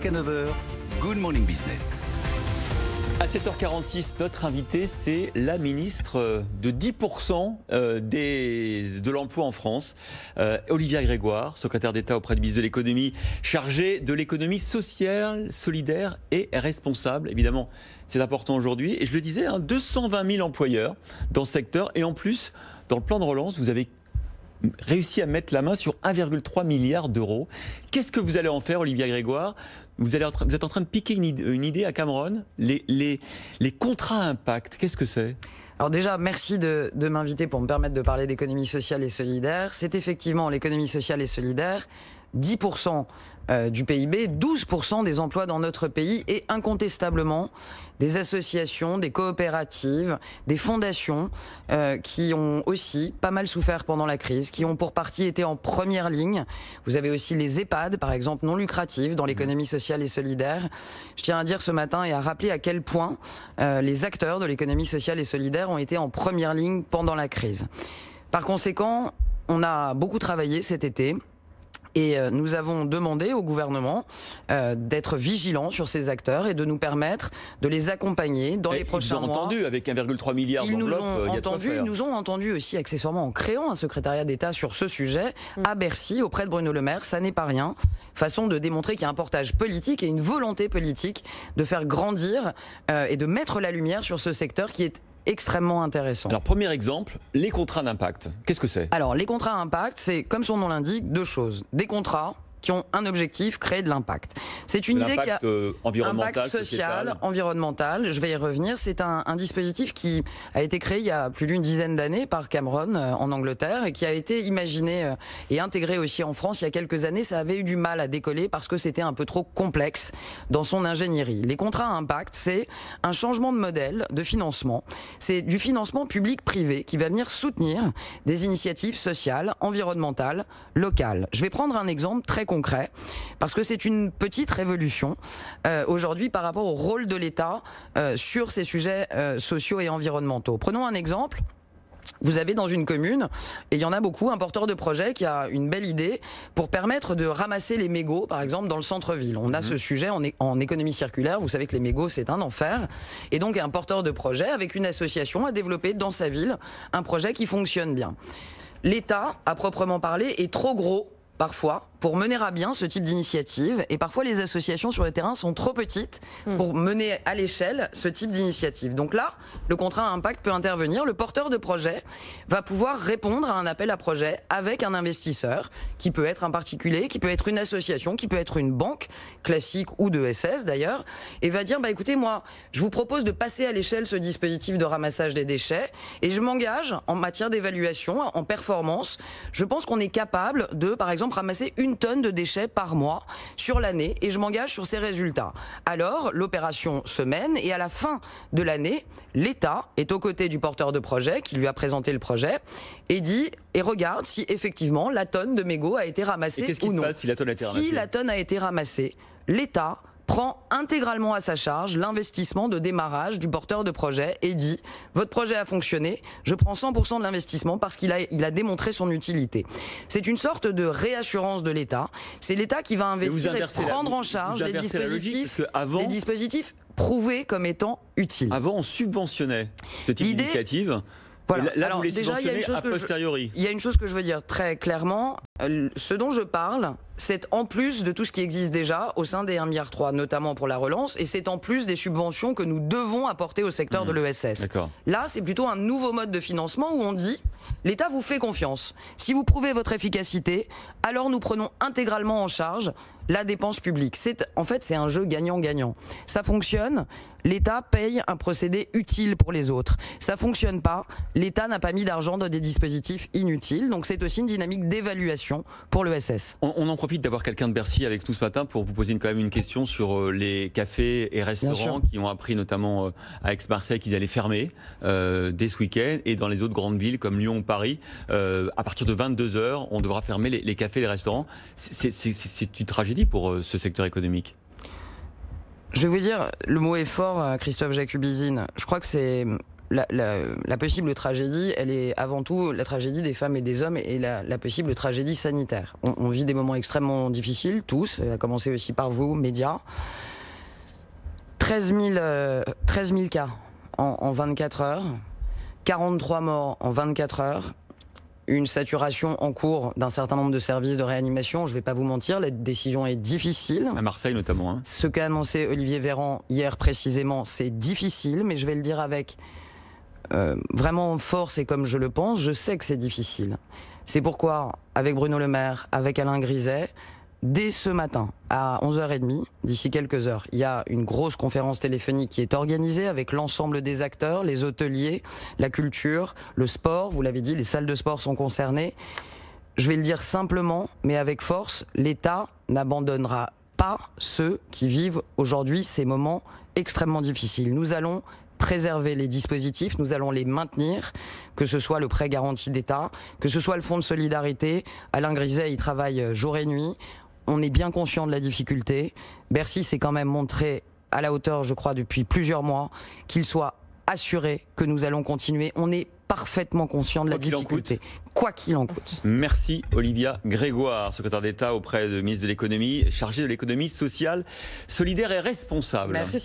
jusqu'à 9h, Good Morning Business. À 7h46, notre invité, c'est la ministre de 10% de l'emploi en France, Olivia Grégoire, secrétaire d'État auprès du ministre de l'économie, chargée de l'économie sociale, solidaire et responsable. Évidemment, c'est important aujourd'hui. Et je le disais, 220 000 employeurs dans ce secteur. Et en plus, dans le plan de relance, vous avez réussi à mettre la main sur 1,3 milliard d'euros. Qu'est-ce que vous allez en faire, Olivia Grégoire ? Vous êtes en train de piquer une idée à Cameron, les contrats à impact, qu'est-ce que c'est ? Alors déjà, merci de m'inviter pour me permettre de parler d'économie sociale et solidaire. C'est effectivement l'économie sociale et solidaire, 10% du PIB, 12% des emplois dans notre pays et incontestablement des associations, des coopératives, des fondations qui ont aussi pas mal souffert pendant la crise, qui ont pour partie été en première ligne. Vous avez aussi les EHPAD, par exemple, non lucratifs dans l'économie sociale et solidaire. Je tiens à dire ce matin et à rappeler à quel point les acteurs de l'économie sociale et solidaire ont été en première ligne pendant la crise. Par conséquent, on a beaucoup travaillé cet été. Et nous avons demandé au gouvernement d'être vigilant sur ces acteurs et de nous permettre de les accompagner dans les prochains mois. Ils nous ont entendu avec 1,3 milliard d'enveloppe. Ils nous ont entendu aussi accessoirement en créant un secrétariat d'État sur ce sujet à Bercy auprès de Bruno Le Maire. Ça n'est pas rien. Façon de démontrer qu'il y a un portage politique et une volonté politique de faire grandir et de mettre la lumière sur ce secteur qui est extrêmement intéressant. Alors, premier exemple, les contrats d'impact. Qu'est-ce que c'est ? Alors, les contrats impact, c'est, comme son nom l'indique, deux choses. Des contrats qui ont un objectif, créer de l'impact. C'est une idée qui a environnemental, impact social, environnemental, je vais y revenir. C'est un dispositif qui a été créé il y a plus d'une dizaine d'années par Cameron en Angleterre et qui a été imaginé et intégré aussi en France il y a quelques années. Ça avait eu du mal à décoller parce que c'était un peu trop complexe dans son ingénierie. Les contrats à impact, c'est un changement de modèle de financement. C'est du financement public-privé qui va venir soutenir des initiatives sociales, environnementales, locales. Je vais prendre un exemple très concret, parce que c'est une petite révolution aujourd'hui par rapport au rôle de l'État sur ces sujets sociaux et environnementaux. Prenons un exemple. Vous avez dans une commune, et il y en a beaucoup, un porteur de projet qui a une belle idée pour permettre de ramasser les mégots, par exemple, dans le centre-ville. On a ce sujet en économie circulaire, vous savez que les mégots, c'est un enfer. Et donc, un porteur de projet, avec une association, a développé dans sa ville un projet qui fonctionne bien. L'État, à proprement parler, est trop gros, parfois, pour mener à bien ce type d'initiative. Et parfois, les associations sur le terrain sont trop petites pour mener à l'échelle ce type d'initiative. Donc là, le contrat à impact peut intervenir. Le porteur de projet va pouvoir répondre à un appel à projet avec un investisseur, qui peut être un particulier, qui peut être une association, qui peut être une banque classique ou de SS d'ailleurs, et va dire, écoutez, moi, je vous propose de passer à l'échelle ce dispositif de ramassage des déchets, et je m'engage en matière d'évaluation, en performance. Je pense qu'on est capable de, par exemple, ramasser 1 tonne de déchets par mois sur l'année et je m'engage sur ces résultats. Alors, l'opération se mène et à la fin de l'année, l'État est aux côtés du porteur de projet qui lui a présenté le projet et dit et regarde si effectivement la tonne de mégots a été ramassée ou non. Et qu'est-ce qui se passe si la tonne a été ramassée ? Si la tonne a été ramassée, l'État prend intégralement à sa charge l'investissement de démarrage du porteur de projet et dit « Votre projet a fonctionné, je prends 100% de l'investissement parce qu'il a démontré son utilité. » C'est une sorte de réassurance de l'État. C'est l'État qui va investir et prendre en charge des dispositifs prouvés comme étant utiles. Avant, on subventionnait ce type d'initiative. Voilà. Là, alors, vous les déjà, subventionnez a posteriori. Il y a une chose que je veux dire très clairement. Ce dont je parle, c'est en plus de tout ce qui existe déjà au sein des 1,3 milliard, notamment pour la relance, et c'est en plus des subventions que nous devons apporter au secteur de l'ESS. Là, c'est plutôt un nouveau mode de financement où on dit l'État vous fait confiance. Si vous prouvez votre efficacité, alors nous prenons intégralement en charge la dépense publique. En fait, c'est un jeu gagnant-gagnant. Ça fonctionne, l'État paye un procédé utile pour les autres. Ça fonctionne pas, l'État n'a pas mis d'argent dans des dispositifs inutiles. Donc c'est aussi une dynamique d'évaluation pour l'ESS. On en profite d'avoir quelqu'un de Bercy avec nous ce matin pour vous poser quand même une question sur les cafés et restaurants qui ont appris notamment à Aix-Marseille qu'ils allaient fermer dès ce week-end et dans les autres grandes villes comme Lyon ou Paris. À partir de 22h, on devra fermer les cafés et les restaurants. C'est une tragédie pour ce secteur économique. Je vais vous dire, le mot est fort, Christophe Jacubizine. Je crois que c'est la possible tragédie, elle est avant tout la tragédie des femmes et des hommes et la possible tragédie sanitaire. On vit des moments extrêmement difficiles, tous, à commencer aussi par vous, médias. 13 000 cas en 24 heures, 43 morts en 24 heures, une saturation en cours d'un certain nombre de services de réanimation. Je ne vais pas vous mentir, la décision est difficile. À Marseille notamment. Hein. Ce qu'a annoncé Olivier Véran hier précisément, c'est difficile, mais je vais le dire avec vraiment force et comme je le pense. Je sais que c'est difficile. C'est pourquoi, avec Bruno Le Maire, avec Alain Griset, dès ce matin, à 11h30, d'ici quelques heures, il y a une grosse conférence téléphonique qui est organisée avec l'ensemble des acteurs, les hôteliers, la culture, le sport. Vous l'avez dit, les salles de sport sont concernées. Je vais le dire simplement, mais avec force, l'État n'abandonnera pas ceux qui vivent aujourd'hui ces moments extrêmement difficiles. Nous allons préserver les dispositifs, nous allons les maintenir, que ce soit le prêt garanti d'État, que ce soit le fonds de solidarité. Alain Griset y travaille jour et nuit. On est bien conscient de la difficulté. Bercy s'est quand même montré à la hauteur, je crois, depuis plusieurs mois, qu'il soit assuré que nous allons continuer. On est parfaitement conscient de la difficulté, quoi qu'il en coûte. Merci Olivia Grégoire, secrétaire d'État auprès du ministre de l'économie, chargée de l'économie sociale, solidaire et responsable. Merci.